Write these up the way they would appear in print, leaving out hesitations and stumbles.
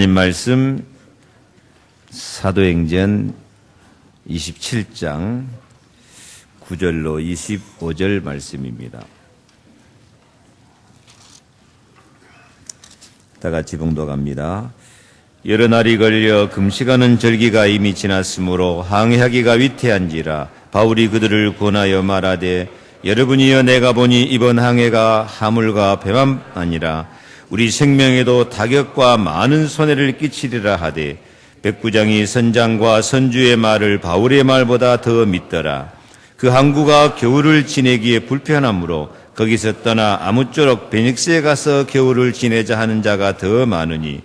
말씀 사도행전 27장 9절로 25절 말씀입니다. 다 같이 봉독합니다. 여러 날이 걸려 금식하는 절기가 이미 지났으므로 항해하기가 위태한지라 바울이 그들을 권하여 말하되 여러분이여 내가 보니 이번 항해가 하물과 배만 아니라 우리 생명에도 타격과 많은 손해를 끼치리라 하되 백부장이 선장과 선주의 말을 바울의 말보다 더 믿더라. 그 항구가 겨울을 지내기에 불편하므로 거기서 떠나 아무쪼록 베닉스에 가서 겨울을 지내자 하는 자가 더 많으니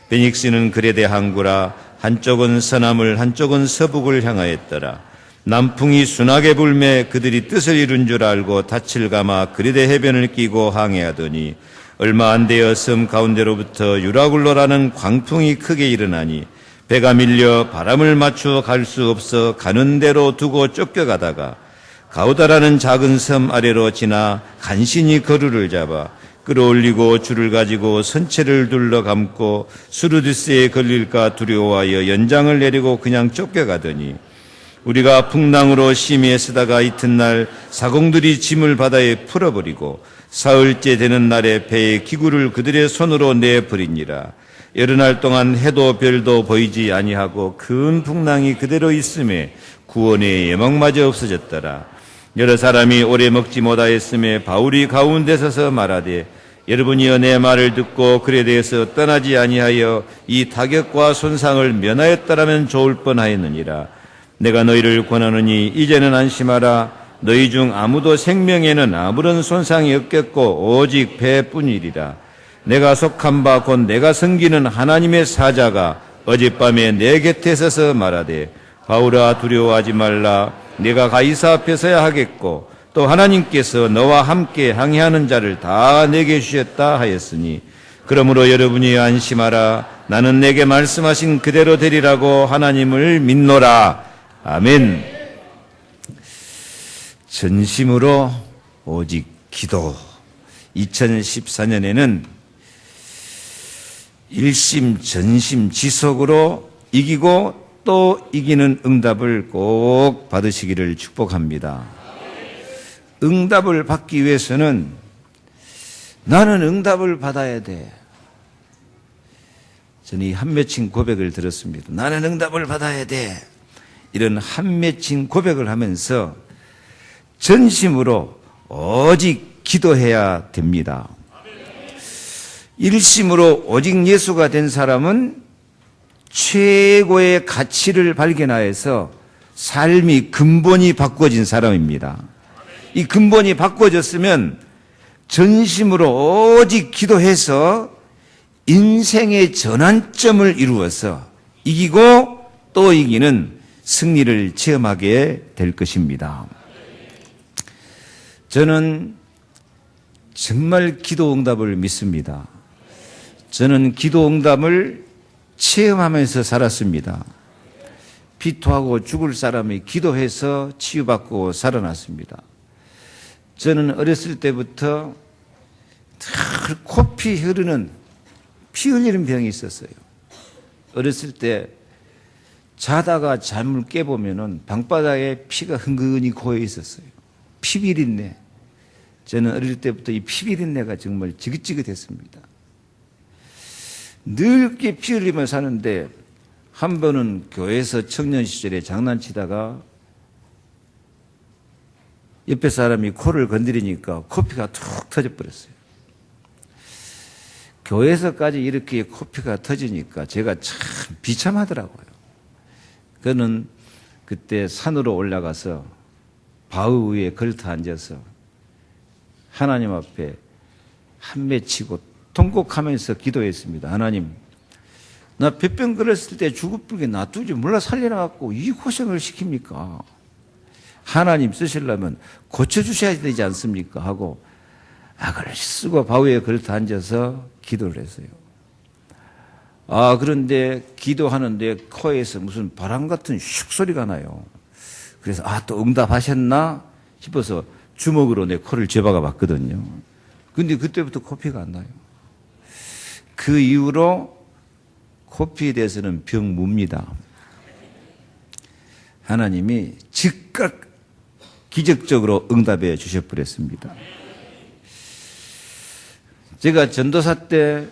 베닉스는 그레데 항구라 한쪽은 서남을 한쪽은 서북을 향하였더라. 남풍이 순하게 불매 그들이 뜻을 이룬 줄 알고 닻을 감아 그레데 해변을 끼고 항해하더니 얼마 안 되어 섬 가운데로부터 유라굴로라는 광풍이 크게 일어나니 배가 밀려 바람을 맞추어 갈 수 없어 가는 대로 두고 쫓겨가다가 가우다라는 작은 섬 아래로 지나 간신히 거루를 잡아 끌어올리고 줄을 가지고 선체를 둘러 감고 수르디스에 걸릴까 두려워하여 연장을 내리고 그냥 쫓겨가더니 우리가 풍랑으로 심히 애쓰다가 이튿날 사공들이 짐을 바다에 풀어버리고 사흘째 되는 날에 배의 기구를 그들의 손으로 내버리니라. 여러 날 동안 해도 별도 보이지 아니하고 큰 풍랑이 그대로 있음에 구원의 예망마저 없어졌더라. 여러 사람이 오래 먹지 못하였음에 바울이 가운데 서서 말하되 여러분이여 내 말을 듣고 그에 대해서 떠나지 아니하여 이 타격과 손상을 면하였더라면 좋을 뻔하였느니라. 내가 너희를 권하노니 이제는 안심하라. 너희 중 아무도 생명에는 아무런 손상이 없겠고 오직 배뿐이리라. 내가 속한 바 곧 내가 섬기는 하나님의 사자가 어젯밤에 내 곁에 서서 말하되 바울아 두려워하지 말라. 내가 가이사 앞에 서야 하겠고 또 하나님께서 너와 함께 항해하는 자를 다 내게 주셨다 하였으니 그러므로 여러분이 안심하라. 나는 내게 말씀하신 그대로 되리라고 하나님을 믿노라. 아멘. 전심으로 오직 기도. 2014년에는 일심 전심 지속으로 이기고 또 이기는 응답을 꼭 받으시기를 축복합니다. 응답을 받기 위해서는 나는 응답을 받아야 돼. 저는 이 한맺힌 고백을 들었습니다. 나는 응답을 받아야 돼. 이런 한맺힌 고백을 하면서 전심으로 오직 기도해야 됩니다. 일심으로 오직 예수가 된 사람은 최고의 가치를 발견하여서 삶이 근본이 바꿔진 사람입니다. 이 근본이 바꿔졌으면 전심으로 오직 기도해서 인생의 전환점을 이루어서 이기고 또 이기는 승리를 체험하게 될 것입니다. 저는 정말 기도 응답을 믿습니다. 저는 기도 응답을 체험하면서 살았습니다. 비토하고 죽을 사람이 기도해서 치유받고 살아났습니다. 저는 어렸을 때부터 늘 코피 흐르는 피 흘리는 병이 있었어요. 어렸을 때 자다가 잠을 깨보면 방바닥에 피가 흥건히 고여 있었어요. 피비린내. 저는 어릴 때부터 이 피비린내가 정말 지긋지긋했습니다. 늙게 피 흘리며 사는데 한 번은 교회에서 청년 시절에 장난치다가 옆에 사람이 코를 건드리니까 코피가 툭 터져버렸어요. 교회에서까지 이렇게 코피가 터지니까 제가 참 비참하더라고요. 그는 그때 산으로 올라가서 바위 위에 걸터 앉아서 하나님 앞에 한맺히고 통곡하면서 기도했습니다. 하나님, 나 폐병 걸었을 때 죽을 뻔게 놔두지 몰라 살려놔갖고 이 고생을 시킵니까? 하나님 쓰시려면 고쳐주셔야 되지 않습니까? 하고 악을 쓰고 바위에 걸터 앉아서 기도를 했어요. 그런데 기도하는데 코에서 무슨 바람 같은 슉 소리가 나요. 그래서 또 응답하셨나 싶어서 주먹으로 내 코를 재박아 봤거든요. 근데 그때부터 코피가 안 나요. 그 이후로 코피에 대해서는 병무입니다. 하나님이 즉각 기적적으로 응답해 주셔버렸습니다. 제가 전도사 때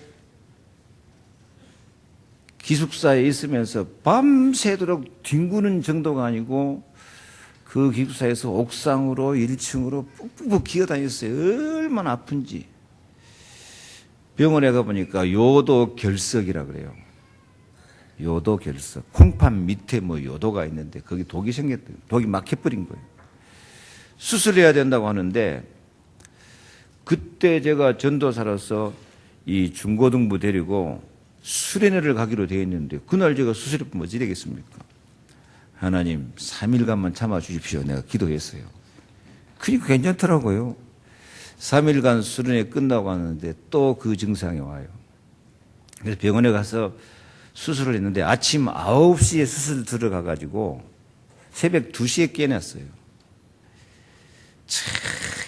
기숙사에 있으면서 밤새도록 뒹구는 정도가 아니고 그 기숙사에서 옥상으로 1층으로 푹푹 기어다녔어요. 얼마나 아픈지. 병원에 가보니까 요도결석이라 그래요. 요도결석. 콩팥 밑에 뭐 요도가 있는데 거기 독이 생겼대요. 독이 막혀버린 거예요. 수술해야 된다고 하는데 그때 제가 전도사로서 이 중고등부 데리고 수련회를 가기로 되어 있는데 그날 제가 수술했으면 어찌 되겠습니까? 하나님 3일간만 참아주십시오. 내가 기도했어요. 그러니까 괜찮더라고요. 3일간 수련회 끝나고 하는데 또 그 증상이 와요. 그래서 병원에 가서 수술을 했는데 아침 9시에 수술 들어가가지고 새벽 2시에 깨났어요.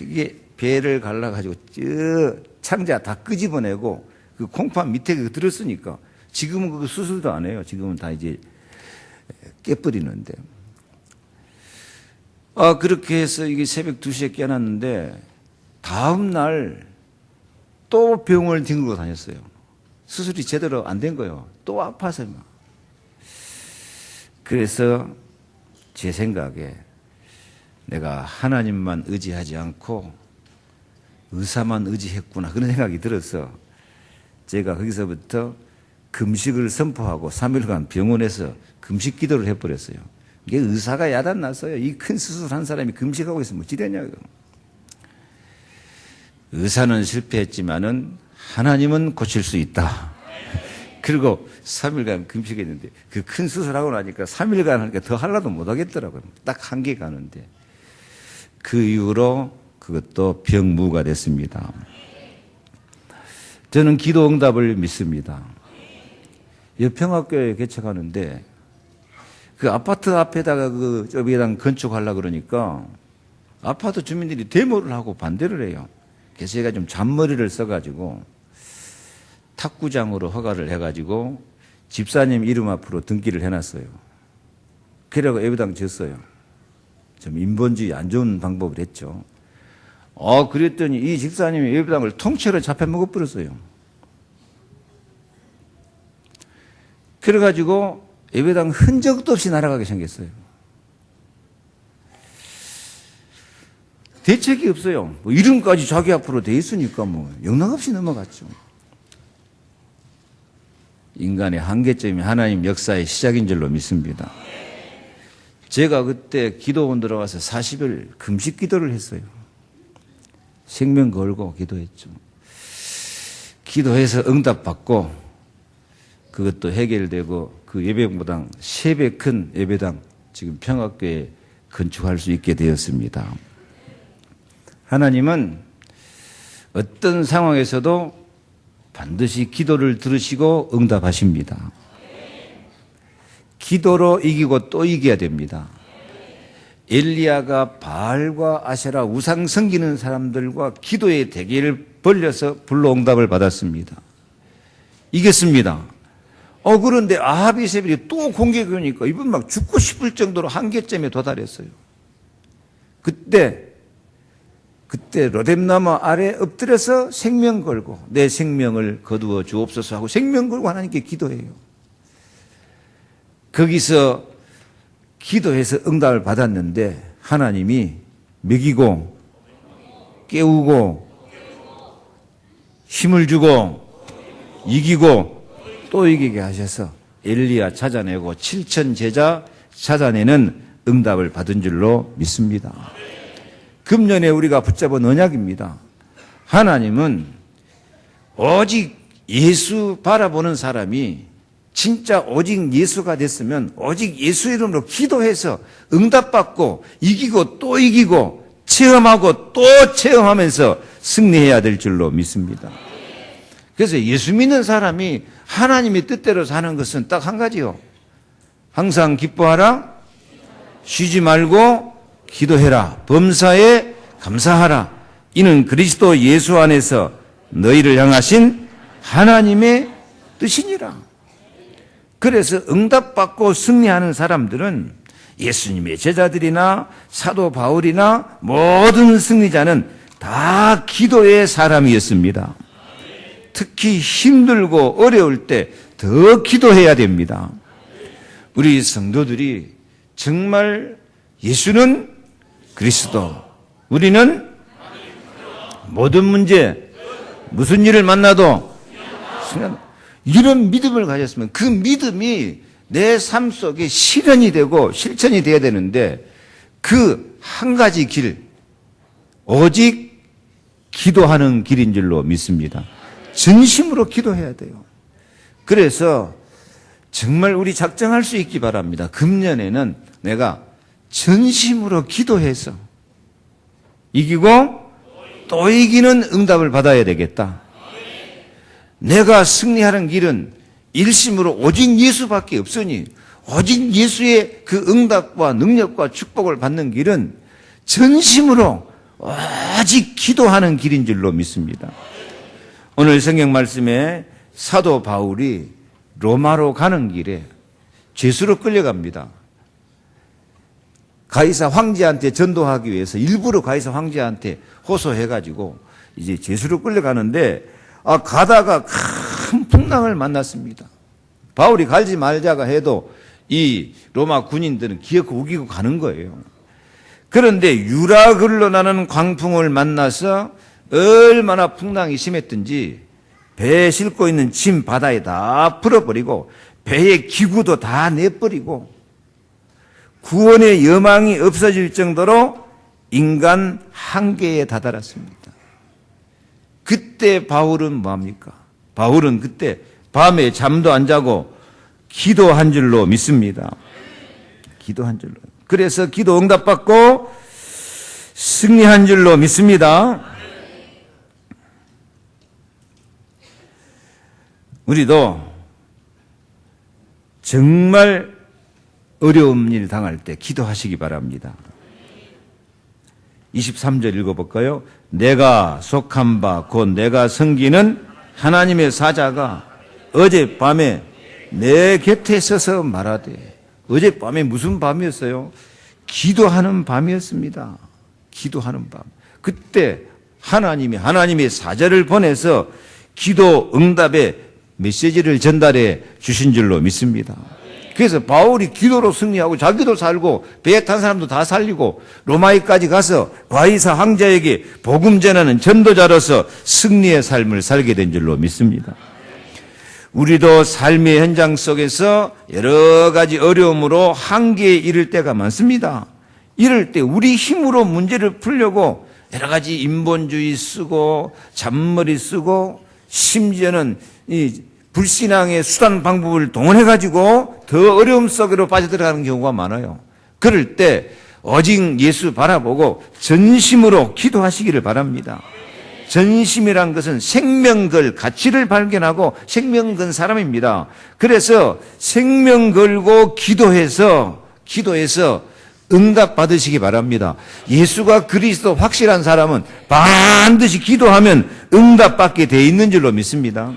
이게 배를 갈라가지고 창자 다 끄집어내고 그 콩팥 밑에 그 들었으니까 지금은 그 수술도 안 해요. 지금은 다 이제 깨버리는데. 그렇게 해서 이게 새벽 2시에 깨났는데 다음날 또 병원을 뒹굴고 다녔어요. 수술이 제대로 안 된 거예요. 또 아파서 막. 그래서 제 생각에 내가 하나님만 의지하지 않고 의사만 의지했구나 그런 생각이 들어서 제가 거기서부터 금식을 선포하고 3일간 병원에서 금식 기도를 해버렸어요. 이게 의사가 야단났어요. 이 큰 수술한 사람이 금식하고 있으면 어찌 되냐고. 의사는 실패했지만은 하나님은 고칠 수 있다. 그리고 3일간 금식했는데 그 큰 수술하고 나니까 3일간 하니까 더 하려도 못하겠더라고요. 딱 한계 가는데. 그 이후로 그것도 병무가 됐습니다. 저는 기도 응답을 믿습니다. 여평학교에 개척하는데 그 아파트 앞에다가 그 예배당 건축하려고 그러니까 아파트 주민들이 데모를 하고 반대를 해요. 그래서 제가 좀 잔머리를 써가지고 탁구장으로 허가를 해가지고 집사님 이름 앞으로 등기를 해놨어요. 그래서 예배당 졌어요. 좀 인본주의 안 좋은 방법을 했죠. 그랬더니 이 집사님이 예배당을 통째로 잡혀먹어버렸어요. 그래가지고 예배당 흔적도 없이 날아가게 생겼어요. 대책이 없어요. 뭐 이름까지 자기 앞으로 돼 있으니까 뭐 영락없이 넘어갔죠. 인간의 한계점이 하나님 역사의 시작인 줄로 믿습니다. 제가 그때 기도원 들어가서 40일 금식 기도를 했어요. 생명 걸고 기도했죠. 기도해서 응답받고 그것도 해결되고 그 예배당보다 3배 큰 예배당 지금 평화교회 건축할 수 있게 되었습니다. 하나님은 어떤 상황에서도 반드시 기도를 들으시고 응답하십니다. 기도로 이기고 또 이겨야 됩니다. 엘리야가 바알과 아세라 우상 섬기는 사람들과 기도의 대결을 벌려서 불로 응답을 받았습니다. 이겼습니다. 그런데 아합 이세벨이 또 공격이 오니까 이분 막 죽고 싶을 정도로 한계점에 도달했어요. 그때 로뎀나무 아래 엎드려서 생명 걸고 내 생명을 거두어 주옵소서 하고 생명 걸고 하나님께 기도해요. 거기서 기도해서 응답을 받았는데 하나님이 먹이고 깨우고 힘을 주고 이기고 또 이기게 하셔서 엘리야 찾아내고 7천 제자 찾아내는 응답을 받은 줄로 믿습니다. 금년에 우리가 붙잡은 언약입니다. 하나님은 오직 예수 바라보는 사람이 진짜 오직 예수가 됐으면 오직 예수 이름으로 기도해서 응답받고 이기고 또 이기고 체험하고 또 체험하면서 승리해야 될 줄로 믿습니다. 그래서 예수 믿는 사람이 하나님의 뜻대로 사는 것은 딱 한 가지요. 항상 기뻐하라, 쉬지 말고 기도해라, 범사에 감사하라. 이는 그리스도 예수 안에서 너희를 향하신 하나님의 뜻이니라. 그래서 응답받고 승리하는 사람들은 예수님의 제자들이나 사도 바울이나 모든 승리자는 다 기도의 사람이었습니다. 특히 힘들고 어려울 때 더 기도해야 됩니다. 우리 성도들이 정말 예수는 그리스도, 우리는 모든 문제, 무슨 일을 만나도 이런 믿음을 가졌으면 그 믿음이 내 삶 속에 실현이 되고 실천이 되어야 되는데 그 한 가지 길, 오직 기도하는 길인 줄로 믿습니다. 진심으로 기도해야 돼요. 그래서 정말 우리 작정할 수 있기 바랍니다. 금년에는 내가 전심으로 기도해서 이기고 또 이기는 응답을 받아야 되겠다. 내가 승리하는 길은 일심으로 오직 예수밖에 없으니 오직 예수의 그 응답과 능력과 축복을 받는 길은 전심으로 오직 기도하는 길인 줄로 믿습니다. 오늘 성경 말씀에 사도 바울이 로마로 가는 길에 죄수로 끌려갑니다. 가이사 황제한테 전도하기 위해서 일부러 가이사 황제한테 호소해가지고 이제 죄수로 끌려가는데 가다가 큰 풍랑을 만났습니다. 바울이 갈지 말자가 해도 이 로마 군인들은 기어코 우기고 가는 거예요. 그런데 유라 흘러나는 광풍을 만나서 얼마나 풍랑이 심했든지 배에 싣고 있는 짐 바다에 다 풀어버리고 배의 기구도 다 내버리고 구원의 여망이 없어질 정도로 인간 한계에 다다랐습니다. 그때 바울은 뭐합니까? 바울은 그때 밤에 잠도 안 자고 기도한 줄로 믿습니다. 기도한 줄로. 그래서 기도 응답받고 승리한 줄로 믿습니다. 우리도 정말 어려운 일 당할 때 기도하시기 바랍니다. 23절 읽어볼까요? 내가 속한 바 곧 내가 섬기는 하나님의 사자가 어젯밤에 내 곁에 서서 말하되, 어젯밤에 무슨 밤이었어요? 기도하는 밤이었습니다. 기도하는 밤. 그때 하나님의 사자를 보내서 기도 응답의 메시지를 전달해 주신 줄로 믿습니다. 그래서 바울이 기도로 승리하고 자기도 살고 배에 탄 사람도 다 살리고 로마에까지 가서 가이사 황제에게 복음 전하는 전도자로서 승리의 삶을 살게 된 줄로 믿습니다. 우리도 삶의 현장 속에서 여러 가지 어려움으로 한계에 이를 때가 많습니다. 이럴 때 우리 힘으로 문제를 풀려고 여러 가지 인본주의 쓰고 잔머리 쓰고 심지어는 이 불신앙의 수단 방법을 동원해가지고 더 어려움 속으로 빠져들어가는 경우가 많아요. 그럴 때 오직 예수 바라보고 전심으로 기도하시기를 바랍니다. 전심이란 것은 생명 걸 가치를 발견하고 생명 건 사람입니다. 그래서 생명 걸고 기도해서 응답 받으시기 바랍니다. 예수가 그리스도 확실한 사람은 반드시 기도하면 응답 받게 돼 있는 줄로 믿습니다.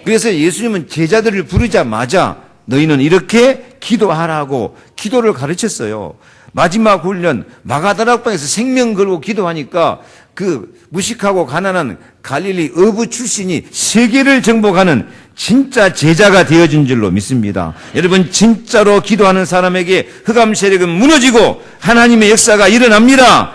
그래서 예수님은 제자들을 부르자마자 너희는 이렇게 기도하라고 기도를 가르쳤어요. 마지막 훈련 마가다락방에서 생명 걸고 기도하니까 그 무식하고 가난한 갈릴리 어부 출신이 세계를 정복하는 진짜 제자가 되어진 줄로 믿습니다. 여러분, 진짜로 기도하는 사람에게 흑암 세력은 무너지고 하나님의 역사가 일어납니다.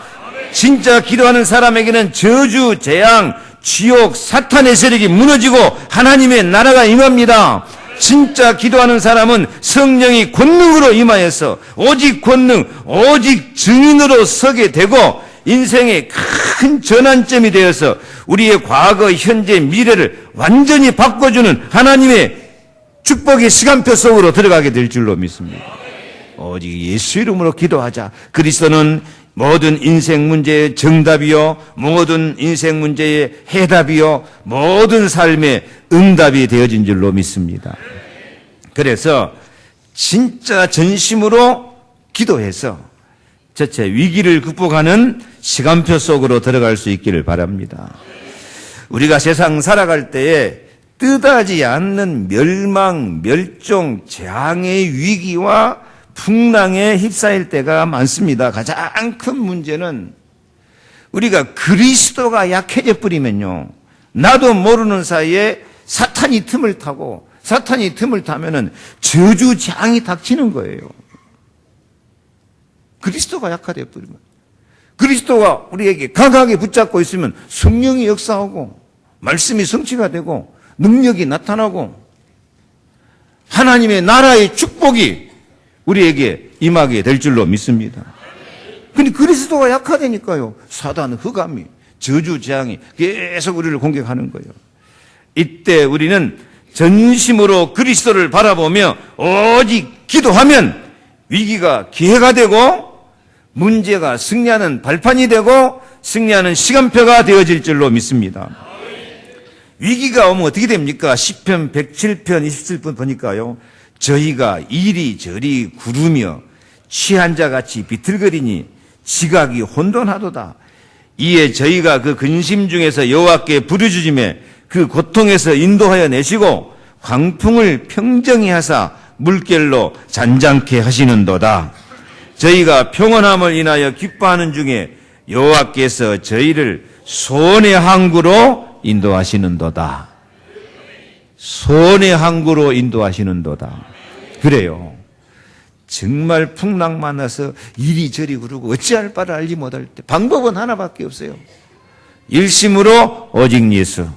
진짜 기도하는 사람에게는 저주, 재앙, 지옥, 사탄의 세력이 무너지고 하나님의 나라가 임합니다. 진짜 기도하는 사람은 성령이 권능으로 임하여서 오직 권능, 오직 증인으로 서게 되고 인생의 큰 전환점이 되어서 우리의 과거, 현재, 미래를 완전히 바꿔주는 하나님의 축복의 시간표 속으로 들어가게 될 줄로 믿습니다. 오직 예수 이름으로 기도하자. 그리스도는 모든 인생 문제의 정답이요, 모든 인생 문제의 해답이요, 모든 삶의 응답이 되어진 줄로 믿습니다. 그래서 진짜 전심으로 기도해서 저체 위기를 극복하는 시간표 속으로 들어갈 수 있기를 바랍니다. 우리가 세상 살아갈 때에 뜻하지 않는 멸망, 멸종, 재앙의 위기와 풍랑에 휩싸일 때가 많습니다. 가장 큰 문제는 우리가 그리스도가 약해져 버리면요, 나도 모르는 사이에 사탄이 틈을 타고, 사탄이 틈을 타면은 저주 재앙이 닥치는 거예요. 그리스도가 약화되어 버리면, 그리스도가 우리에게 강하게 붙잡고 있으면 성령이 역사하고 말씀이 성취가 되고 능력이 나타나고 하나님의 나라의 축복이 우리에게 임하게 될 줄로 믿습니다. 근데 그리스도가 약화되니까요, 사단 흑암이, 저주 재앙이 계속 우리를 공격하는 거예요. 이때 우리는 전심으로 그리스도를 바라보며 오직 기도하면 위기가 기회가 되고 문제가 승리하는 발판이 되고 승리하는 시간표가 되어질 줄로 믿습니다. 위기가 오면 어떻게 됩니까? 시편 107편 27분 보니까요, 저희가 이리저리 구르며 취한 자같이 비틀거리니 지각이 혼돈하도다. 이에 저희가 그 근심 중에서 여호와께 부르짖으며 그 고통에서 인도하여 내시고 광풍을 평정히 하사 물결로 잔잔케 하시는도다. 저희가 평온함을 인하여 기뻐하는 중에 여호와께서 저희를 소원의 항구로 인도하시는도다. 소원의 항구로 인도하시는도다. 그래요. 정말 풍랑 만나서 이리저리 구르고 어찌할 바를 알지 못할 때 방법은 하나밖에 없어요. 일심으로 오직 예수,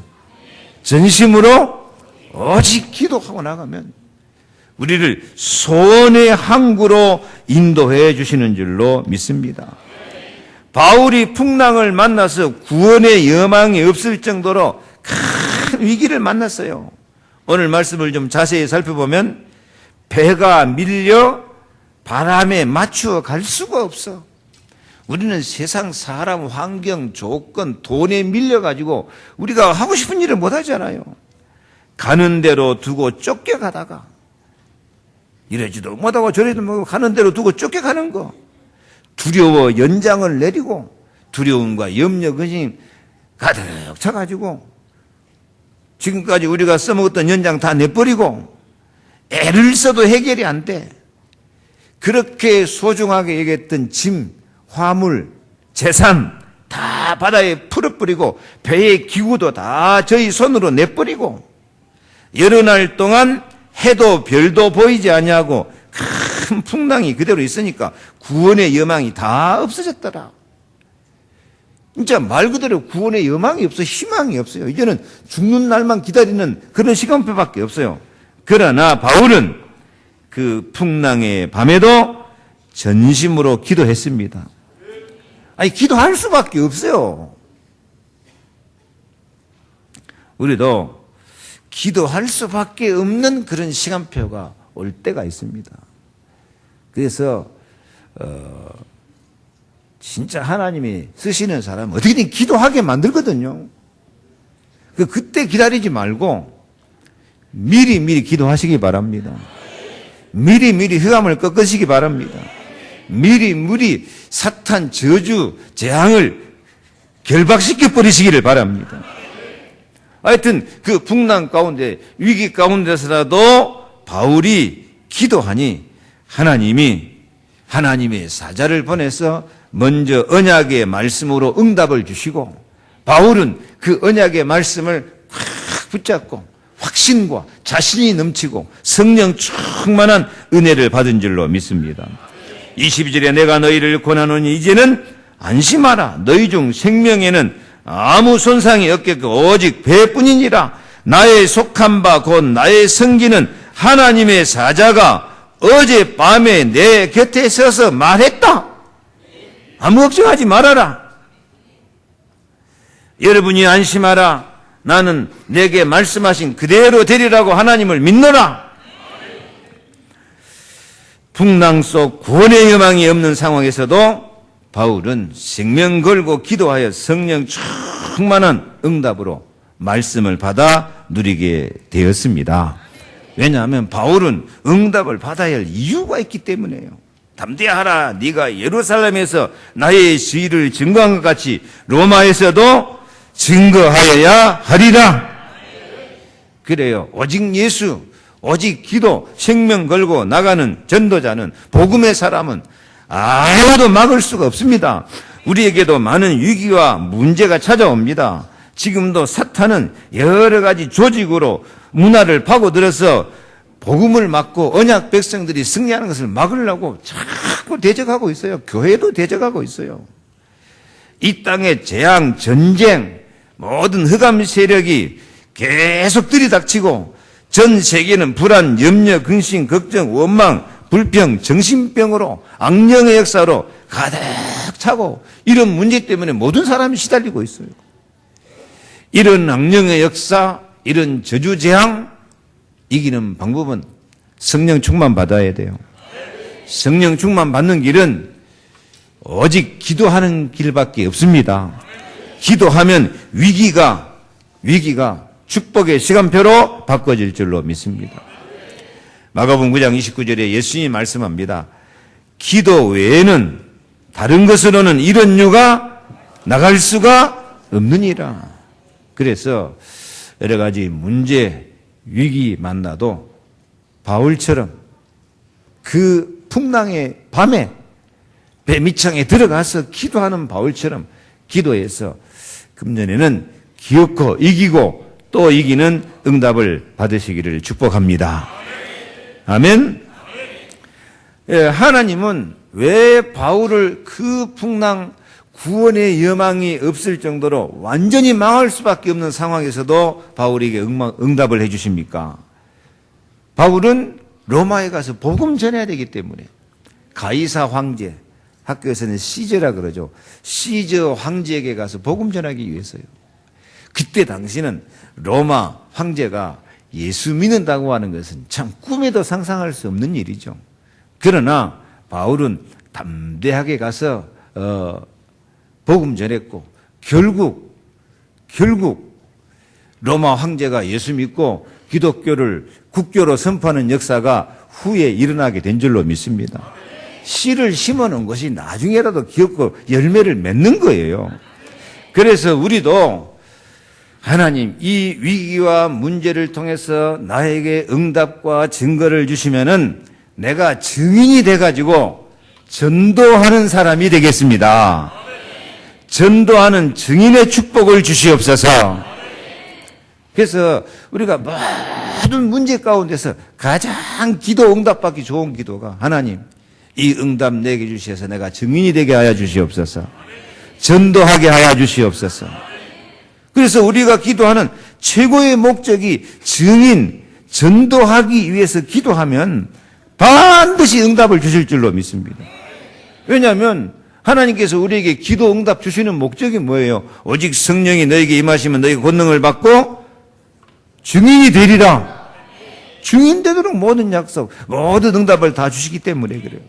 전심으로 오직 기도하고 나가면 우리를 소원의 항구로 인도해 주시는 줄로 믿습니다. 바울이 풍랑을 만나서 구원의 여망이 없을 정도로 큰 위기를 만났어요. 오늘 말씀을 좀 자세히 살펴보면 배가 밀려 바람에 맞추어 갈 수가 없어. 우리는 세상 사람, 환경, 조건, 돈에 밀려가지고 우리가 하고 싶은 일을 못 하잖아요. 가는 대로 두고 쫓겨가다가 이러지도 못하고 저러지도 못하고 가는 대로 두고 쫓겨가는 거. 두려워 연장을 내리고 두려움과 염려, 근심 가득 차가지고 지금까지 우리가 써먹었던 연장 다 내버리고 애를 써도 해결이 안 돼. 그렇게 소중하게 여겼던 짐, 화물, 재산 다 바다에 풀어버리고 배의 기구도 다 저희 손으로 내버리고 여러 날 동안 해도 별도 보이지 아니하고 큰 풍랑이 그대로 있으니까 구원의 여망이 다 없어졌더라. 진짜 말 그대로 구원의 여망이 없어, 희망이 없어요. 이제는 죽는 날만 기다리는 그런 시간표밖에 없어요. 그러나 바울은 그 풍랑의 밤에도 전심으로 기도했습니다. 아니, 기도할 수밖에 없어요. 우리도 기도할 수밖에 없는 그런 시간표가 올 때가 있습니다. 그래서 진짜 하나님이 쓰시는 사람은 어떻게든 기도하게 만들거든요. 그때 기다리지 말고 미리 기도하시기 바랍니다. 미리 흑암을 꺾으시기 바랍니다. 미리 사탄 저주 재앙을 결박시켜 버리시기를 바랍니다. 하여튼 그 풍랑 가운데 위기 가운데서라도 바울이 기도하니 하나님의 사자를 보내서 먼저 언약의 말씀으로 응답을 주시고 바울은 그 언약의 말씀을 확 붙잡고 확신과 자신이 넘치고 성령 충만한 은혜를 받은 줄로 믿습니다. 22절에 내가 너희를 권하노니 이제는 안심하라. 너희 중 생명에는 아무 손상이 없겠고 오직 배뿐이니라. 나의 속한 바 곧 나의 섬기는 하나님의 사자가 어젯밤에 내 곁에 서서 말했다. 아무 걱정하지 말아라. 여러분이 안심하라. 나는 내게 말씀하신 그대로 되리라고 하나님을 믿노라. 풍랑 속 구원의 여망이 없는 상황에서도 바울은 생명 걸고 기도하여 성령 충만한 응답으로 말씀을 받아 누리게 되었습니다. 왜냐하면 바울은 응답을 받아야 할 이유가 있기 때문에요. 담대하라. 네가 예루살렘에서 나의 시위를 증거한 것 같이 로마에서도 증거하여야 하리라. 그래요. 오직 예수, 오직 기도, 생명 걸고 나가는 전도자는, 복음의 사람은 아무도 막을 수가 없습니다. 우리에게도 많은 위기와 문제가 찾아옵니다. 지금도 사탄은 여러 가지 조직으로 문화를 파고들어서 복음을 막고 언약 백성들이 승리하는 것을 막으려고 자꾸 대적하고 있어요. 교회도 대적하고 있어요. 이 땅의 재앙, 전쟁, 모든 흑암 세력이 계속 들이닥치고 전 세계는 불안, 염려, 근심, 걱정, 원망, 불평, 정신병으로 악령의 역사로 가득 차고 이런 문제 때문에 모든 사람이 시달리고 있어요. 이런 악령의 역사, 이런 저주 재앙 이기는 방법은 성령 충만 받아야 돼요. 성령 충만 받는 길은 오직 기도하는 길밖에 없습니다. 기도하면 위기가 축복의 시간표로 바꿔질 줄로 믿습니다. 마가복음 9장 29절에 예수님이 말씀합니다. 기도 외에는 다른 것으로는 이런 유가 나갈 수가 없느니라. 그래서 여러 가지 문제, 위기 만나도 바울처럼 그 풍랑의 밤에 배 밑창에 들어가서 기도하는 바울처럼 기도해서 금년에는 기어코 이기고 또 이기는 응답을 받으시기를 축복합니다. 아멘. 예, 하나님은 왜 바울을 그 풍랑 구원의 여망이 없을 정도로 완전히 망할 수밖에 없는 상황에서도 바울에게 응답을 해 주십니까? 바울은 로마에 가서 복음 전해야 되기 때문에 가이사 황제, 학교에서는 시저라 그러죠. 시저 황제에게 가서 복음 전하기 위해서요. 그때 당시는 로마 황제가 예수 믿는다고 하는 것은 참 꿈에도 상상할 수 없는 일이죠. 그러나 바울은 담대하게 가서 복음 전했고 결국 로마 황제가 예수 믿고 기독교를 국교로 선포하는 역사가 후에 일어나게 된 줄로 믿습니다. 씨를 심어놓은 것이 나중에라도 기업고 열매를 맺는 거예요. 그래서 우리도 하나님 이 위기와 문제를 통해서 나에게 응답과 증거를 주시면은 내가 증인이 돼가지고 전도하는 사람이 되겠습니다. 전도하는 증인의 축복을 주시옵소서. 그래서 우리가 모든 문제 가운데서 가장 기도 응답받기 좋은 기도가 하나님 이 응답 내게 주셔서 내가 증인이 되게 하여 주시옵소서. 전도하게 하여 주시옵소서. 그래서 우리가 기도하는 최고의 목적이 증인, 전도하기 위해서 기도하면 반드시 응답을 주실 줄로 믿습니다. 왜냐하면 하나님께서 우리에게 기도 응답 주시는 목적이 뭐예요? 오직 성령이 너에게 임하시면 너희가 권능을 받고 증인이 되리라. 증인 되도록 모든 약속, 모든 응답을 다 주시기 때문에 그래요.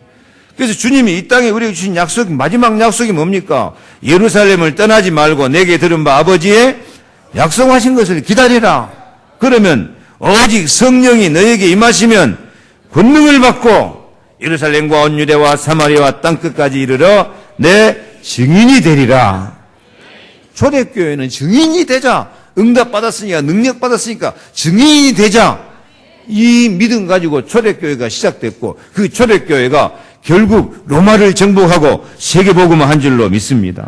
그래서 주님이 이 땅에 우리에게 주신 약속, 마지막 약속이 뭡니까? 예루살렘을 떠나지 말고 내게 들은 바 아버지의 약속하신 것을 기다리라. 그러면 오직 성령이 너에게 임하시면 권능을 받고 예루살렘과 온 유대와 사마리아와 땅끝까지 이르러 내 증인이 되리라. 초대교회는 증인이 되자. 응답 받았으니까, 능력 받았으니까 증인이 되자. 이 믿음 가지고 초대교회가 시작됐고 그 초대교회가 결국 로마를 정복하고 세계복음을 한 줄로 믿습니다.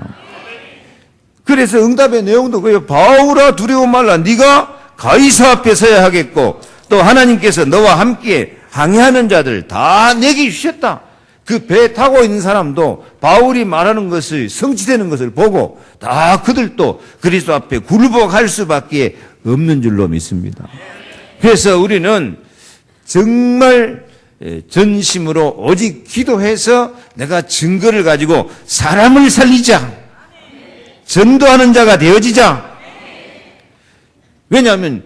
그래서 응답의 내용도 그래요. 바울아 두려워 말라. 네가 가이사 앞에 서야 하겠고 또 하나님께서 너와 함께 항해하는 자들 다 내게 주셨다. 그 배 타고 있는 사람도 바울이 말하는 것을 성취되는 것을 보고 다 그들도 그리스도 앞에 굴복할 수밖에 없는 줄로 믿습니다. 그래서 우리는 정말 전심으로 오직 기도해서 내가 증거를 가지고 사람을 살리자. 전도하는 자가 되어지자. 왜냐하면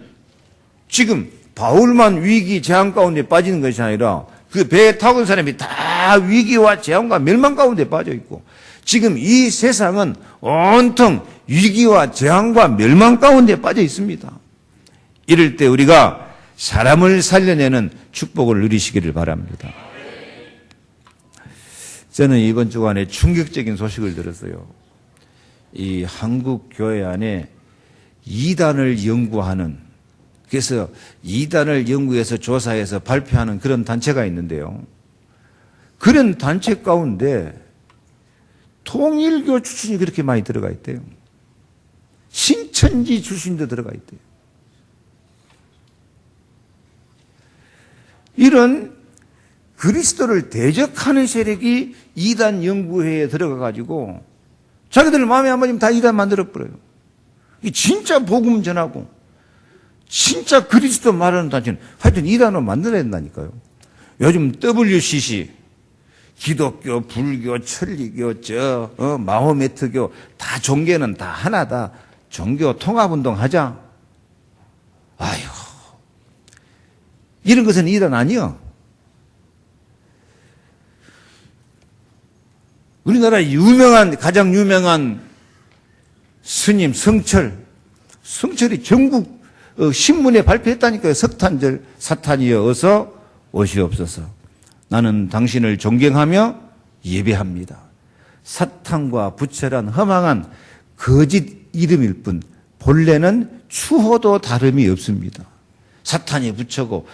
지금 바울만 위기 재앙 가운데 빠지는 것이 아니라 그 배에 타고 있는 사람이 다 위기와 재앙과 멸망 가운데 빠져 있고 지금 이 세상은 온통 위기와 재앙과 멸망 가운데 빠져 있습니다. 이럴 때 우리가 사람을 살려내는 축복을 누리시기를 바랍니다. 저는 이번 주간에 충격적인 소식을 들었어요. 이 한국 교회 안에 이단을 연구하는 그래서 이단을 연구해서 조사해서 발표하는 그런 단체가 있는데요. 그런 단체 가운데 통일교 출신이 그렇게 많이 들어가 있대요. 신천지 출신도 들어가 있대요. 이런 그리스도를 대적하는 세력이 이단 연구회에 들어가 가지고 자기들 마음에 안 맞으면 다 이단 만들어버려요. 진짜 복음 전하고 진짜 그리스도 말하는 단체는 하여튼 이단을 만들어야 된다니까요. 요즘 WCC 기독교, 불교, 천리교, 마호메트교 다 종교는 다 하나다. 종교 통합운동 하자. 아유, 이런 것은 이단 아니요. 우리나라 가장 유명한 스님 성철이 전국 신문에 발표했다니까요. 석탄절 사탄이여 어서 오시옵소서. 나는 당신을 존경하며 예배합니다. 사탄과 부처란 허망한 거짓 이름일 뿐 본래는 추호도 다름이 없습니다. 사탄이 부처고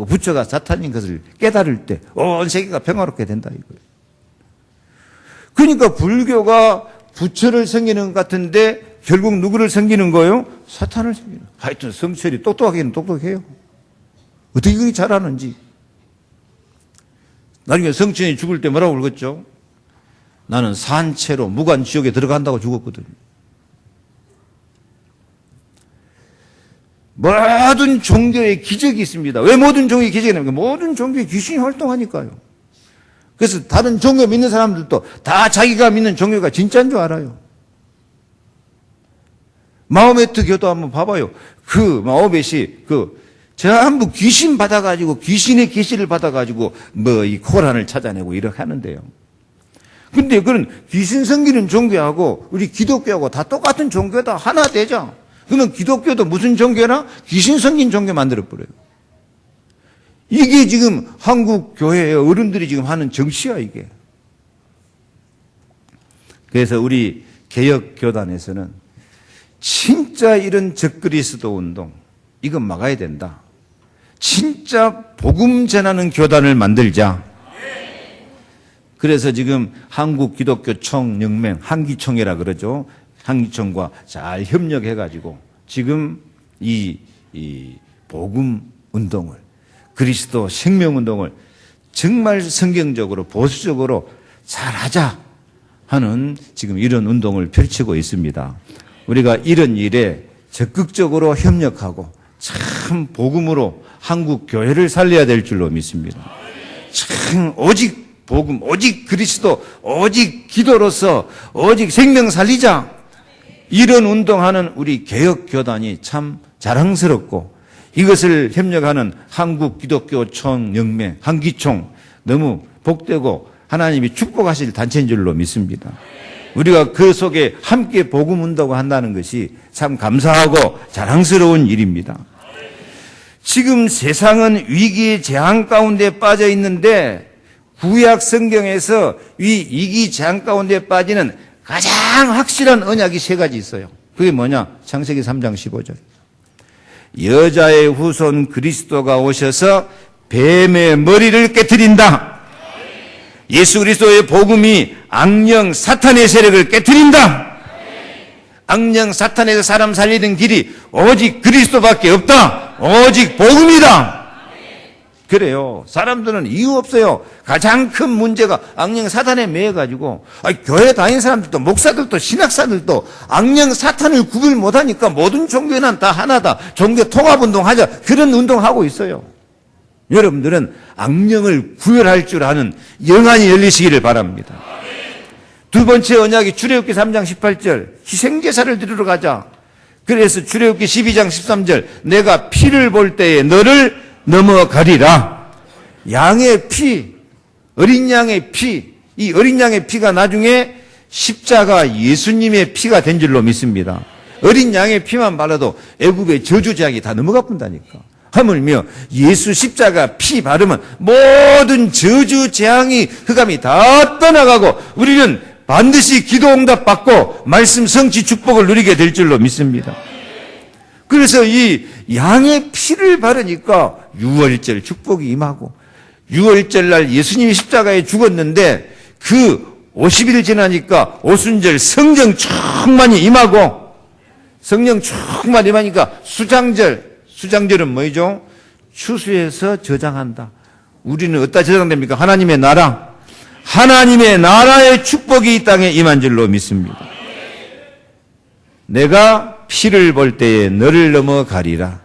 부처가 사탄인 것을 깨달을 때 온 세계가 평화롭게 된다 이거예요. 그러니까 불교가 부처를 섬기는 것 같은데 결국 누구를 섬기는 거예요? 사탄을 섬기는 거예요. 하여튼 성철이 똑똑하기는 똑똑해요. 어떻게 그렇게 잘하는지. 나중에 성천이 죽을 때 뭐라고 울었죠? 나는 산채로 무간지옥에 들어간다고 죽었거든요. 모든 종교에 기적이 있습니다. 왜 모든 종교에 기적이 있냐면 모든 종교에 귀신이 활동하니까요. 그래서 다른 종교 믿는 사람들도 다 자기가 믿는 종교가 진짜인 줄 알아요. 마호메트 교도 한번 봐봐요. 마호메시 전부 귀신 받아가지고 귀신의 계시를 받아가지고 이 코란을 찾아내고 이렇게 하는데요. 근데 그런 귀신 섬기는 종교하고 우리 기독교하고 다 똑같은 종교다. 하나 되죠. 그러면 기독교도 무슨 종교나 귀신 섬긴 종교 만들어버려요. 이게 지금 한국 교회의 어른들이 지금 하는 정치야 이게. 그래서 우리 개혁교단에서는 진짜 이런 적그리스도 운동 이건 막아야 된다. 진짜 복음 전하는 교단을 만들자. 그래서 지금 한국기독교총연맹 한기총이라 그러죠. 한기총과 잘 협력해가지고 지금 이 복음 운동을 그리스도 생명 운동을 정말 성경적으로 보수적으로 잘하자 하는 지금 이런 운동을 펼치고 있습니다. 우리가 이런 일에 적극적으로 협력하고 참 복음으로 한국 교회를 살려야 될 줄로 믿습니다. 참 오직 복음, 오직 그리스도, 오직 기도로서 오직 생명 살리자. 이런 운동하는 우리 개혁교단이 참 자랑스럽고 이것을 협력하는 한국기독교총연맹, 한기총 너무 복되고 하나님이 축복하실 단체인 줄로 믿습니다. 우리가 그 속에 함께 복음 운동을 한다는 것이 참 감사하고 자랑스러운 일입니다. 지금 세상은 위기의 재앙 가운데 빠져 있는데 구약 성경에서 이 위기 재앙 가운데 빠지는 가장 확실한 언약이 세 가지 있어요. 그게 뭐냐? 창세기 3장 15절. 여자의 후손 그리스도가 오셔서 뱀의 머리를 깨트린다. 예수 그리스도의 복음이 악령 사탄의 세력을 깨트린다. 악령 사탄에서 사람 살리는 길이 오직 그리스도밖에 없다. 오직 복음이다. 그래요. 사람들은 이유 없어요. 가장 큰 문제가 악령 사탄에 매여가지고 교회 다니는 사람들도 목사들도 신학사들도 악령 사탄을 구별 못하니까 모든 종교는 다 하나다. 종교 통합운동하자. 그런 운동하고 있어요. 여러분들은 악령을 구별할 줄 아는 영안이 열리시기를 바랍니다. 두 번째 언약이 출애굽기 3장 18절 희생제사를 드리러 가자. 그래서 출애굽기 12장 13절 내가 피를 볼 때에 너를 넘어가리라. 양의 피, 어린 양의 피, 이 어린 양의 피가 나중에 십자가 예수님의 피가 된 줄로 믿습니다. 어린 양의 피만 발라도 애굽의 저주제약이 다 넘어가 본다니까. 하물며 예수 십자가 피 바르면 모든 저주 재앙이 흑암이 다 떠나가고 우리는 반드시 기도 응답 받고 말씀 성취 축복을 누리게 될 줄로 믿습니다. 그래서 이 양의 피를 바르니까 유월절 축복이 임하고, 유월절 날 예수님이 십자가에 죽었는데 그 50일 지나니까 오순절 성령 충만이 임하고, 성령 충만이 임하니까 수장절은 뭐죠? 추수해서 저장한다. 우리는 어디다 저장됩니까? 하나님의 나라. 하나님의 나라의 축복이 이 땅에 임한 줄로 믿습니다. 내가 피를 볼 때에 너를 넘어가리라.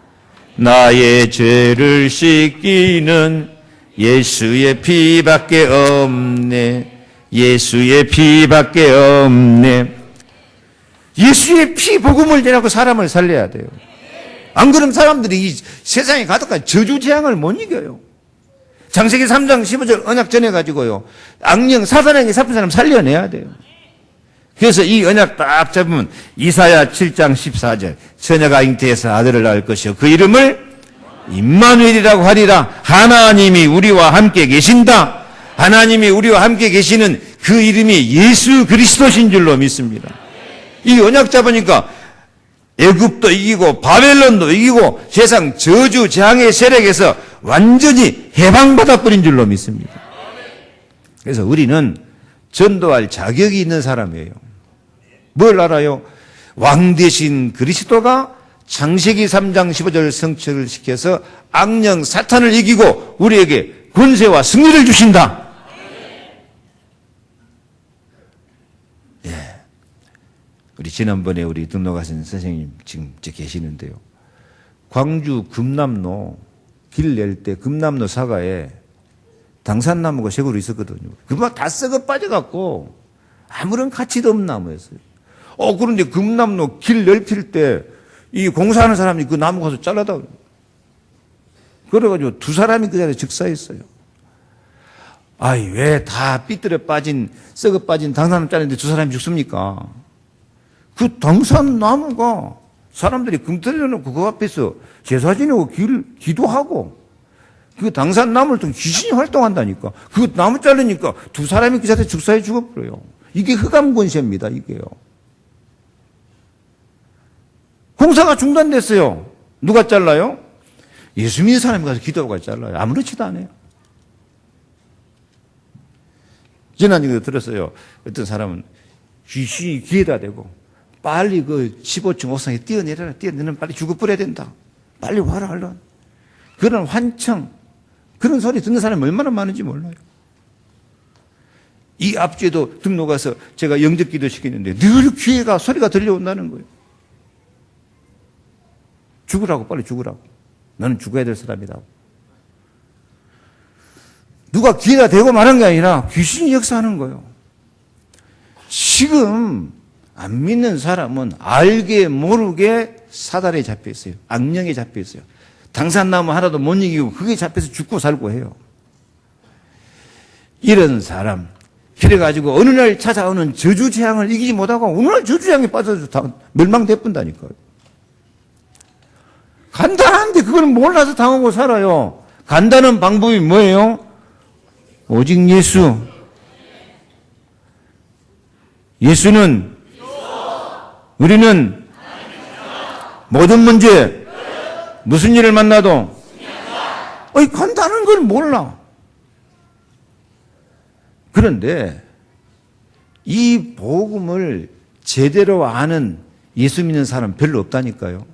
나의 죄를 씻기는 예수의 피밖에 없네. 예수의 피밖에 없네. 예수의 피 복음을 전하고 사람을 살려야 돼요. 안 그러면 사람들이 이 세상에 가득한 저주 재앙을 못 이겨요. 창세기 3장 15절 언약 전해가지고요, 악령 사단에게 잡힌 사람 살려내야 돼요. 그래서 이 언약 딱 잡으면 이사야 7장 14절 처녀가 잉태해서 아들을 낳을 것이요 그 이름을 임마누엘이라고 하리라. 하나님이 우리와 함께 계신다. 하나님이 우리와 함께 계시는 그 이름이 예수 그리스도신 줄로 믿습니다. 이 언약 잡으니까 애굽도 이기고 바벨론도 이기고 세상 저주 재앙의 세력에서 완전히 해방받아 버린 줄로 믿습니다. 그래서 우리는 전도할 자격이 있는 사람이에요. 뭘 알아요? 왕 대신 그리스도가 창세기 3장 15절 성취를 시켜서 악령 사탄을 이기고 우리에게 권세와 승리를 주신다. 예. 우리 지난번에 우리 등록하신 선생님 지금 계시는데요. 광주 금남로 길 낼 때 금남로 사가에 당산나무가 새고로 있었거든요. 그만 다 썩어 빠져갖고 아무런 가치도 없는 나무였어요. 그런데 금남로 길 넓힐 때 이 공사하는 사람이 그 나무 가서 잘라다. 그래가지고 두 사람이 그 자리에 즉사했어요. 왜 다 삐뚤어 빠진, 썩어 빠진 당산나무 자르는데 두 사람이 죽습니까? 그 당산나무가 사람들이 금터려 놓고 그 앞에서 제사 지내고 기도하고 그 당산나무를 통 귀신이 활동한다니까. 그 나무 자르니까 두 사람이 그 자리에 즉사해 죽어버려요. 이게 흑암권세입니다, 이게요. 공사가 중단됐어요. 누가 잘라요? 예수 믿는 사람이 가서 기도하고 잘라요. 아무렇지도 않아요. 지난주에 들었어요. 어떤 사람은 귀신이 귀에다 대고 빨리 그 15층 옥상에 뛰어내려라. 뛰어내리면 빨리 죽어버려야 된다. 빨리 와라, 얼른. 그런 환청, 그런 소리 듣는 사람이 얼마나 많은지 몰라요. 이 앞주에도 등록 가서 제가 영접 기도 시키는데 늘 귀에가 소리가 들려온다는 거예요. 죽으라고, 빨리 죽으라고. 너는 죽어야 될 사람이라고. 누가 귀에다 대고 말한 게 아니라 귀신이 역사하는 거예요. 지금 안 믿는 사람은 알게 모르게 사단에 잡혀 있어요. 악령에 잡혀 있어요. 당산나무 하나도 못 이기고 그게 잡혀서 죽고 살고 해요. 이런 사람, 그래가지고 어느 날 찾아오는 저주 재앙을 이기지 못하고 어느 날 저주 재앙에 빠져서 다 멸망돼본다니까요. 간단한데 그걸 몰라서 당하고 살아요. 간단한 방법이 뭐예요? 오직 예수. 예수는 우리는 모든 문제 무슨 일을 만나도 간단한 걸 몰라. 그런데 이 복음을 제대로 아는 예수 믿는 사람 별로 없다니까요.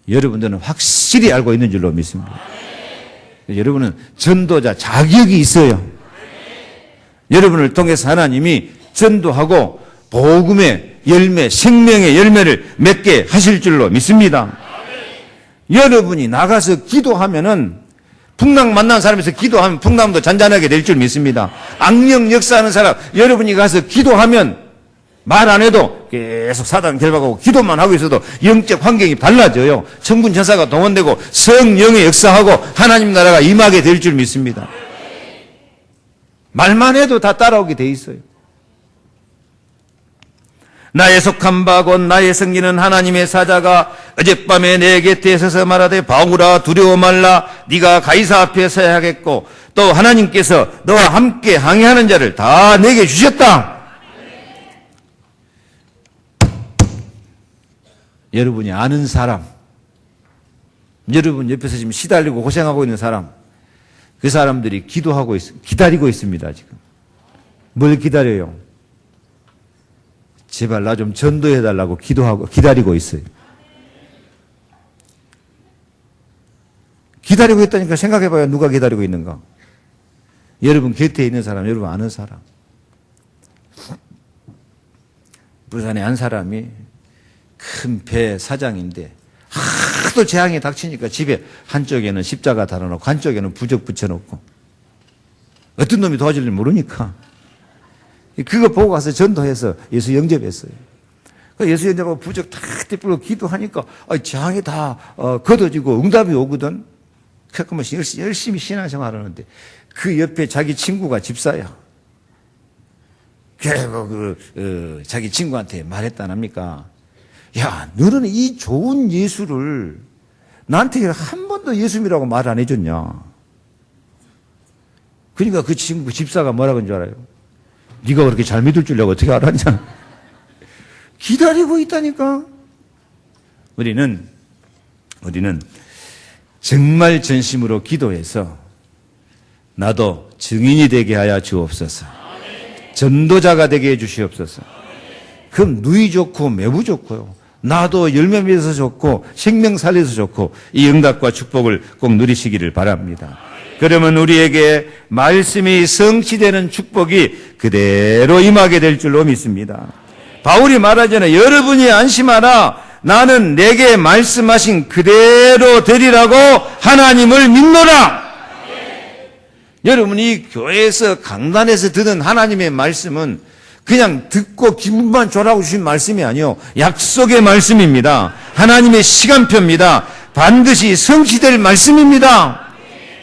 여러분들은 확실히 알고 있는 줄로 믿습니다. 여러분은 전도자 자격이 있어요. 여러분을 통해서 하나님이 전도하고 복음의 열매, 생명의 열매를 맺게 하실 줄로 믿습니다. 여러분이 나가서 기도하면은 풍랑 만난 사람에서 기도하면 풍랑도 잔잔하게 될 줄 믿습니다. 악령 역사하는 사람, 여러분이 가서 기도하면 말 안 해도 계속 사단 결박하고 기도만 하고 있어도 영적 환경이 달라져요. 천군 천사가 동원되고 성령의 역사하고 하나님 나라가 임하게 될 줄 믿습니다. 말만 해도 다 따라오게 돼 있어요. 나의 속한 바 곧 나의 성기는 하나님의 사자가 어젯밤에 내 곁에 서서 말하되 바울아 두려워 말라. 네가 가이사 앞에 서야 하겠고 또 하나님께서 너와 함께 항해하는 자를 다 내게 주셨다. 여러분이 아는 사람, 여러분 옆에서 지금 시달리고 고생하고 있는 사람, 그 사람들이 기다리고 있습니다, 지금. 뭘 기다려요? 제발 나 좀 전도해달라고 기다리고 있어요. 기다리고 있다니까 생각해봐요. 누가 기다리고 있는가? 여러분 곁에 있는 사람, 여러분 아는 사람. 부산에 한 사람이 큰 배 사장인데 하도 재앙이 닥치니까 집에 한쪽에는 십자가 달아놓고 한쪽에는 부적 붙여놓고 어떤 놈이 도와줄지 모르니까 그거 보고 가서 전도해서 예수 영접했어요. 예수 영접하고 부적 탁 떼뿔고 기도하니까 재앙이 다 걷어지고 응답이 오거든. 그러면 열심히 신앙생활 하는데 그 옆에 자기 친구가 집사야. 그리고 자기 친구한테 말했다랍니까? 야, 너는 이 좋은 예수를 나한테 한 번도 예수님이라고 말 안 해줬냐? 그러니까 그 친구 집사가 뭐라고 한 줄 알아요? 네가 그렇게 잘 믿을 줄 내가 어떻게 알았냐? 기다리고 있다니까. 우리는 정말 전심으로 기도해서 나도 증인이 되게 하여 주옵소서. 전도자가 되게 해 주시옵소서. 그럼 누이 좋고 매부 좋고요. 나도 열매 맺어서 좋고 생명 살려서 좋고 이 응답과 축복을 꼭 누리시기를 바랍니다. 그러면 우리에게 말씀이 성취되는 축복이 그대로 임하게 될 줄로 믿습니다. 바울이 말하잖아요. 여러분이 안심하라. 나는 내게 말씀하신 그대로 되리라고 하나님을 믿노라. 여러분이 교회에서 강단에서 듣는 하나님의 말씀은 그냥 듣고 기분만 좋으라고 주신 말씀이 아니요. 약속의 말씀입니다. 하나님의 시간표입니다. 반드시 성취될 말씀입니다.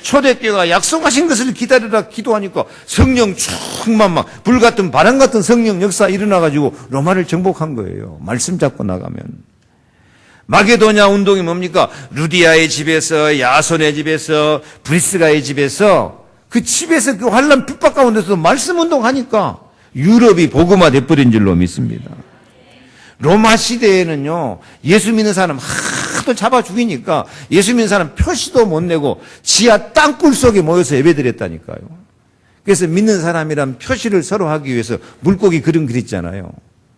초대교회가 약속하신 것을 기다리라 기도하니까 성령 충만 막 불같은 바람 같은 성령 역사 일어나가지고 로마를 정복한 거예요. 말씀 잡고 나가면. 마게도냐 운동이 뭡니까? 루디아의 집에서, 야손의 집에서, 브리스가의 집에서 그 집에서 그 환란 핍박 가운데서도 말씀 운동하니까 유럽이 복음화 돼버린 줄로 믿습니다. 로마 시대에는요, 예수 믿는 사람 하도 잡아 죽이니까 예수 믿는 사람 표시도 못 내고 지하 땅굴 속에 모여서 예배드렸다니까요. 그래서 믿는 사람이란 표시를 서로 하기 위해서 물고기 그림 그렸잖아요.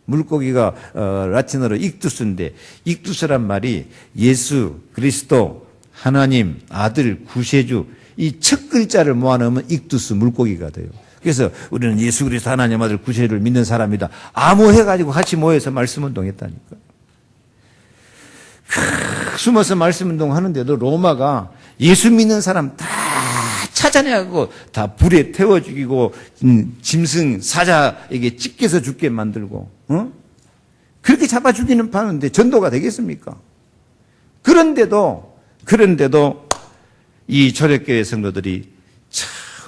물고기가 라틴어로 익두스인데 익두스란 말이 예수, 그리스도, 하나님, 아들, 구세주 이 첫 글자를 모아놓으면 익두스 물고기가 돼요. 그래서 우리는 예수 그리스도 하나님 아들 구세주를 믿는 사람이다. 암호해가지고 같이 모여서 말씀운동했다니까. 숨어서 말씀운동 하는데도 로마가 예수 믿는 사람 다 찾아내고 다 불에 태워 죽이고 짐승 사자에게 찢겨서 죽게 만들고 그렇게 잡아 죽이는 파는데 전도가 되겠습니까? 그런데도 이 초대교회 성도들이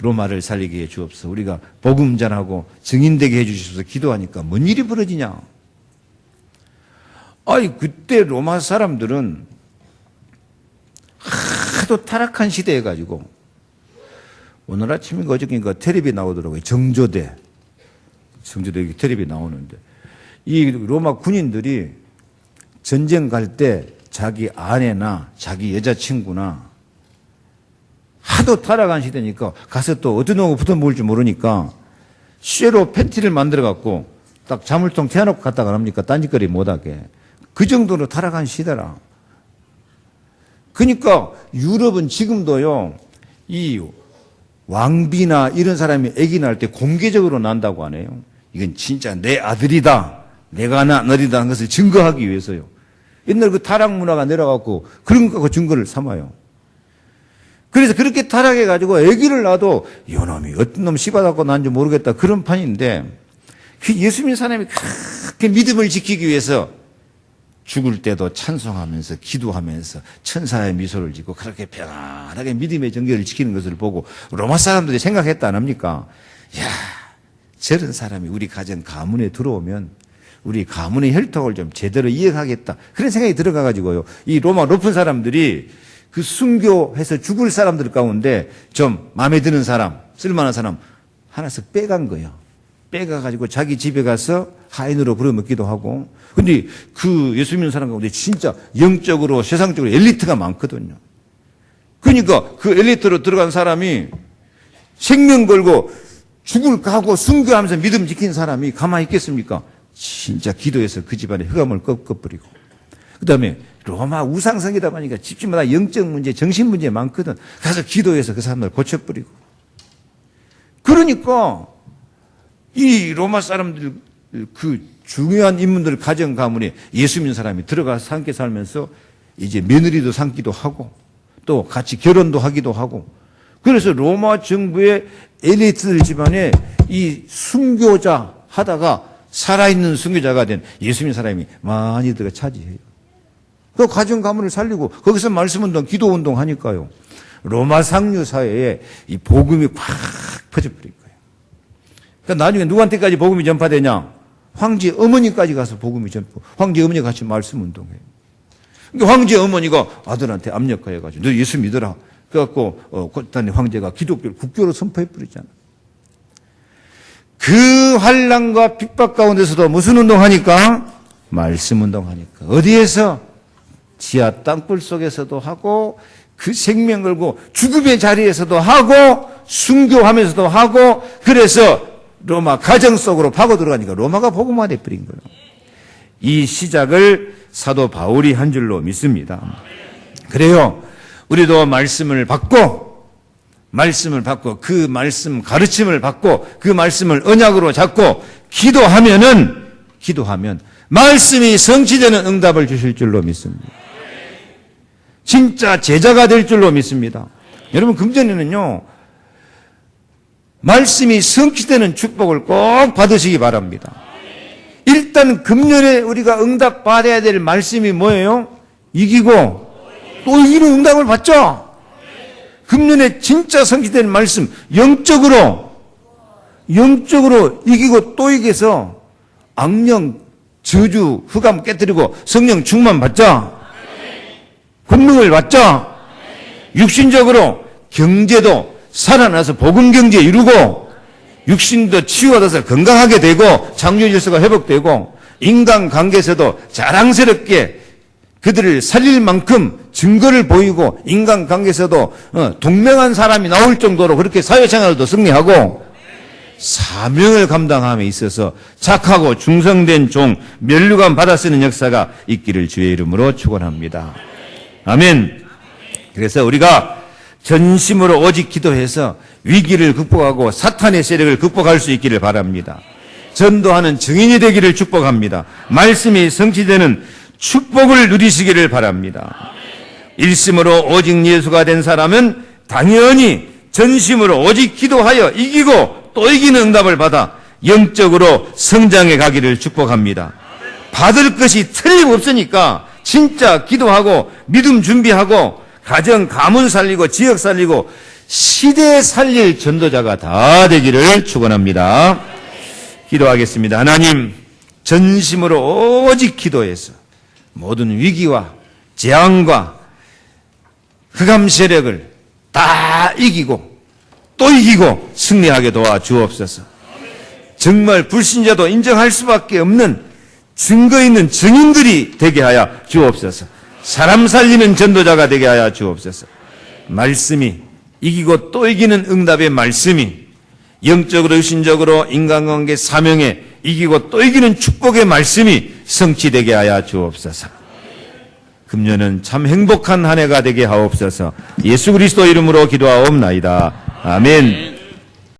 로마를 살리게 해 주옵소서. 우리가 복음 전하고 증인되게 해 주시옵소서 기도하니까 뭔 일이 벌어지냐? 그때 로마 사람들은 하도 타락한 시대에 가지고 오늘 아침인가 어저께인가 텔레비 나오더라고요. 정조대 텔레비 나오는데 이 로마 군인들이 전쟁 갈 때 자기 아내나 자기 여자친구나 하도 타락한 시대니까 가서 또 어떤 놈하고 붙어 먹을 줄 모르니까 쇠로 팬티를 만들어 갖고 딱 자물통 태워놓고 갔다가 합니까? 딴짓거리 못하게. 그 정도로 타락한 시대라. 그러니까 유럽은 지금도요, 이 왕비나 이런 사람이 아기 낳을 때 공개적으로 난다고 하네요. 이건 진짜 내 아들이다. 내가 낳은 아들이다 하는 것을 증거하기 위해서요. 옛날 그 타락 문화가 내려갖고 그런 거 증거를 삼아요. 그래서 그렇게 타락해가지고 아기를 낳아도 이놈이 어떤 놈 씹어갖고 난지 모르겠다 그런 판인데 그 예수 믿는 사람이 그렇게 믿음을 지키기 위해서 죽을 때도 찬송하면서 기도하면서 천사의 미소를 짓고 그렇게 평안하게 믿음의 정결을 지키는 것을 보고 로마 사람들이 생각했다 안 합니까? 야, 저런 사람이 우리 가정 가문에 들어오면 우리 가문의 혈통을 좀 제대로 이어가겠다. 그런 생각이 들어가가지고요. 이 로마 높은 사람들이 그 순교해서 죽을 사람들 가운데 좀 마음에 드는 사람, 쓸만한 사람 하나씩 빼간 거예요. 빼가가지고 자기 집에 가서 하인으로 부려먹기도 하고. 근데 그 예수 믿는 사람 가운데 진짜 영적으로 세상적으로 엘리트가 많거든요. 그러니까 그 엘리트로 들어간 사람이 생명 걸고 죽을 각오 순교하면서 믿음 지킨 사람이 가만히 있겠습니까? 진짜 기도해서 그 집안의 흑암을 꺾어버리고. 그 다음에 로마 우상성이다 보니까 집집마다 영적 문제, 정신 문제 많거든. 가서 기도해서 그 사람들 고쳐버리고. 그러니까 이 로마 사람들 그 중요한 인물들 가정 가문에 예수 믿는 사람이 들어가서 함께 살면서 이제 며느리도 삼기도 하고 또 같이 결혼도 하기도 하고. 그래서 로마 정부의 엘리트들 집안에 이 순교자 하다가 살아있는 순교자가 된 예수 믿는 사람이 많이 들어가 차지해요. 그 가정 가문을 살리고 거기서 말씀운동, 기도운동 하니까요. 로마 상류 사회에 이 복음이 팍 퍼져버린 거예요. 그러니까 나중에 누구한테까지 복음이 전파되냐? 황제 어머니까지 가서 복음이 전파. 황제 어머니가 같이 말씀운동해요. 그러니까 황제 어머니가 아들한테 압력하여가지고 너 예수 믿어라. 그래갖고 그다음에 황제가 기독교를 국교로 선포해버리잖아. 그 환난과 핍박 가운데서도 무슨 운동하니까? 말씀 운동하니까. 어디에서? 지하 땅굴 속에서도 하고 그 생명 걸고 죽음의 자리에서도 하고 순교하면서도 하고 그래서 로마 가정 속으로 파고 들어가니까 로마가 복음화돼 버린 거예요. 이 시작을 사도 바울이 한 줄로 믿습니다. 그래요. 우리도 말씀을 받고 그 말씀 가르침을 받고 그 말씀을 언약으로 잡고 기도하면 말씀이 성취되는 응답을 주실 줄로 믿습니다. 진짜 제자가 될 줄로 믿습니다. 여러분 금전에는요. 말씀이 성취되는 축복을 꼭 받으시기 바랍니다. 일단 금년에 우리가 응답 받아야 될 말씀이 뭐예요? 이기고 또 이기는 응답을 받죠. 금년에 진짜 성취된 말씀 영적으로 이기고 또 이겨서 악령 저주 흑암 깨뜨리고 성령 충만 받자. 권능을 받자. 육신적으로 경제도 살아나서 복음 경제 이루고 육신도 치유받아서 건강하게 되고 창조 질서가 회복되고 인간 관계에서도 자랑스럽게 그들을 살릴 만큼 증거를 보이고 인간 관계에서도 동맹한 사람이 나올 정도로 그렇게 사회생활도 승리하고 사명을 감당함에 있어서 착하고 충성된 종 면류관 받아 쓰는 역사가 있기를 주의 이름으로 축원합니다. 아멘. 그래서 우리가 전심으로 오직 기도해서 위기를 극복하고 사탄의 세력을 극복할 수 있기를 바랍니다. 전도하는 증인이 되기를 축복합니다. 말씀이 성취되는 축복을 누리시기를 바랍니다. 일심으로 오직 예수가 된 사람은 당연히 전심으로 오직 기도하여 이기고 또 이기는 응답을 받아 영적으로 성장해 가기를 축복합니다. 받을 것이 틀림없으니까 진짜 기도하고 믿음 준비하고 가정, 가문 살리고 지역 살리고 시대 살릴 전도자가 다 되기를 축원합니다. 기도하겠습니다. 하나님, 전심으로 오직 기도해서 모든 위기와 재앙과 흑암 세력을 다 이기고 또 이기고 승리하게 도와주옵소서. 정말 불신자도 인정할 수밖에 없는 증거 있는 증인들이 되게 하여 주옵소서. 사람 살리는 전도자가 되게 하여 주옵소서. 말씀이 이기고 또 이기는 응답의 말씀이 영적으로 육신적으로 인간관계 사명에 이기고 또 이기는 축복의 말씀이 성취되게 하여 주옵소서. 금년은 참 행복한 한 해가 되게 하옵소서. 예수 그리스도 이름으로 기도하옵나이다. 아멘.